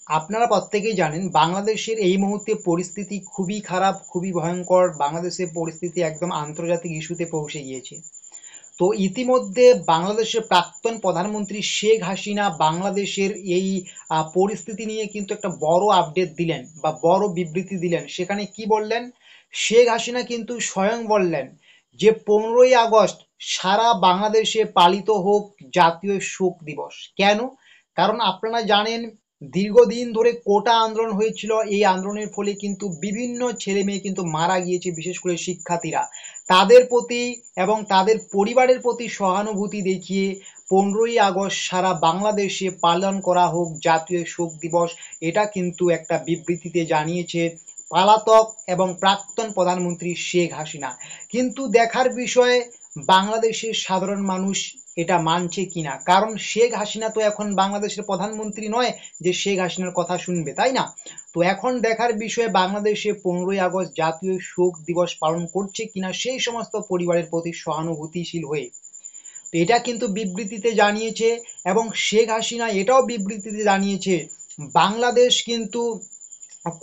আপনারা প্রত্যেকেই জানেন বাংলাদেশের এই মুহূর্তে পরিস্থিতি খুবই খারাপ, খুবই ভয়ঙ্কর। বাংলাদেশের পরিস্থিতি একদম আন্তর্জাতিক ইস্যুতে পৌঁছে গিয়েছে। তো ইতিমধ্যে বাংলাদেশের প্রাক্তন প্রধানমন্ত্রী শেখ হাসিনা বাংলাদেশের এই পরিস্থিতি নিয়ে কিন্তু একটা বড় আপডেট দিলেন বা বড় বিবৃতি দিলেন। সেখানে কি বললেন? শেখ হাসিনা কিন্তু স্বয়ং বললেন যে 15ই আগস্ট সারা বাংলাদেশে পালিত হোক জাতীয় শোক দিবস। কেন? কারণ আপনারা জানেন দীর্ঘদিন ধরে কোটা আন্দোলন হয়েছিল। এই আন্দোলনের ফলে কিন্তু বিভিন্ন ছেলে মেয়ে কিন্তু মারা গিয়েছে, বিশেষ করে শিক্ষার্থীরা। তাদের প্রতি এবং তাদের পরিবারের প্রতি সহানুভূতি দেখিয়ে 15ই আগস্ট সারা বাংলাদেশে পালন করা হোক জাতীয় শোক দিবস। এটা কিন্তু একটা বিবৃতিতে জানিয়েছে পলাতক এবং প্রাক্তন প্রধানমন্ত্রী শেখ হাসিনা। কিন্তু দেখার বিষয় বাংলাদেশের সাধারণ মানুষ এটা মানছে কিনা। কারণ শেখ হাসিনা তো এখন বাংলাদেশের প্রধানমন্ত্রী নয় যে শেখ হাসিনার কথা শুনবে, তাই না? তো এখন দেখার বিষয় বাংলাদেশে 15ই আগস্ট জাতীয় শোক দিবস পালন করছে কিনা সেই সমস্ত পরিবারের প্রতি সহানুভূতিশীল হয়ে। তো এটা কিন্তু বিবৃতিতে জানিয়েছে। এবং শেখ হাসিনা এটাও বিবৃতিতে জানিয়েছে বাংলাদেশ কিন্তু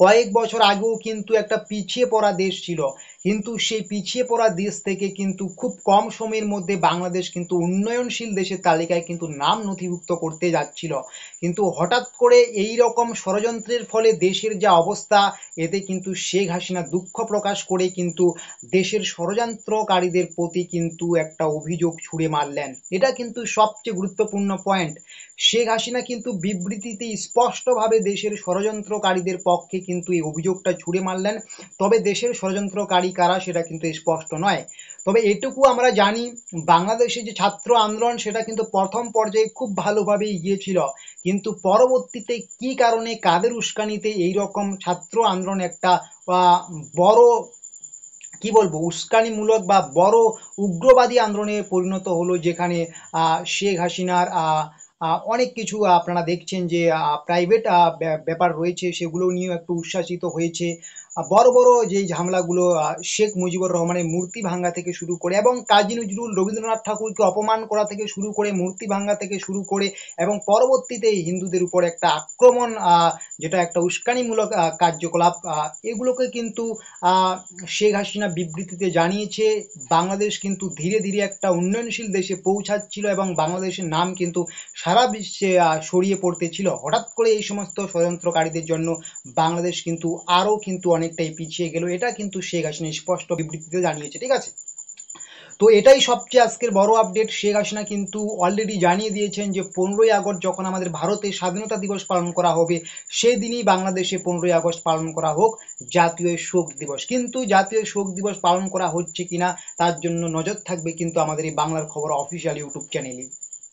কয়েক বছর আগেও কিন্তু একটা পিছিয়ে পড়া দেশ ছিল, কিন্তু সেই পিছিয়ে পড়া দেশ থেকে কিন্তু খুব কম সময়ের মধ্যে বাংলাদেশ কিন্তু উন্নয়নশীল দেশের তালিকায় কিন্তু নাম নথিভুক্ত করতে যাচ্ছিল। কিন্তু হঠাৎ করে এই রকম ষড়যন্ত্রের ফলে দেশের যা অবস্থা, এতে কিন্তু শেখ হাসিনা দুঃখ প্রকাশ করে কিন্তু দেশের ষড়যন্ত্রকারীদের প্রতি কিন্তু একটা অভিযোগ ছুড়ে মারলেন। এটা কিন্তু সবচেয়ে গুরুত্বপূর্ণ পয়েন্ট। শেখ হাসিনা কিন্তু বিবৃতিতে স্পষ্টভাবে দেশের ষড়যন্ত্রকারীদের পক্ষে কিন্তু এই অভিযোগটা ছুড়ে মারলেন। তবে দেশের ষড়যন্ত্রকারী কারা সেটা কিন্তু স্পষ্ট নয়। তবে এটুকু আমরা জানি, বাংলাদেশে যে ছাত্র আন্দোলন সেটা কিন্তু প্রথম পর্যায়ে খুব ভালোভাবে এগিয়েছিল, কিন্তু পরবর্তীতে কি কারণে কাদের উস্কানিতে এই রকম ছাত্র আন্দোলন একটা বড় কি বলবো উস্কানিমূলক বা বড় উগ্রবাদী আন্দোলনে পরিণত হলো, যেখানে শেখ হাসিনার অনেক কিছু আপনারা দেখছেন যে প্রাইভেট ব্যাপার রয়েছে, সেগুলো নিয়েও একটু উচ্ছ্বাসিত হয়েছে। বড় বড় যে ঝামেলাগুলো শেখ মুজিবুর রহমানের মূর্তি ভাঙ্গা থেকে শুরু করে এবং কাজী নজরুল রবীন্দ্রনাথ ঠাকুরকে অপমান করা থেকে শুরু করে, মূর্তি ভাঙ্গা থেকে শুরু করে, এবং পরবর্তীতে হিন্দুদের উপর একটা আক্রমণ, যেটা একটা উস্কানিমূলক কার্যকলাপ, এগুলোকে কিন্তু আহ, শেখ হাসিনা বিবৃতিতে জানিয়েছে বাংলাদেশ কিন্তু ধীরে ধীরে একটা উন্নয়নশীল দেশে পৌঁছাচ্ছিল এবং বাংলাদেশের নাম কিন্তু সারা বিশ্বে ছড়িয়ে পড়তেছিল। হঠাৎ করে এই সমস্ত ষড়যন্ত্রকারীদের জন্য বাংলাদেশ কিন্তু আরও কিন্তু অনেকটাই পিছিয়ে গেল। এটা কিন্তু শেখ হাসিনা স্পষ্ট বিবৃতিতে জানিয়েছে, ঠিক আছে? তো এটাই সবচেয়ে আজকের বড় আপডেট। শেখ হাসিনা কিন্তু অলরেডি জানিয়ে দিয়েছেন যে 15ই আগস্ট যখন আমাদের ভারতে স্বাধীনতা দিবস পালন করা হবে, সেই দিনই বাংলাদেশে 15ই আগস্ট পালন করা হোক জাতীয় শোক দিবস। কিন্তু জাতীয় শোক দিবস পালন করা হচ্ছে কিনা তার জন্য নজর থাকবে কিন্তু আমাদের এই বাংলার খবর অফিসিয়াল ইউটিউব চ্যানেলে।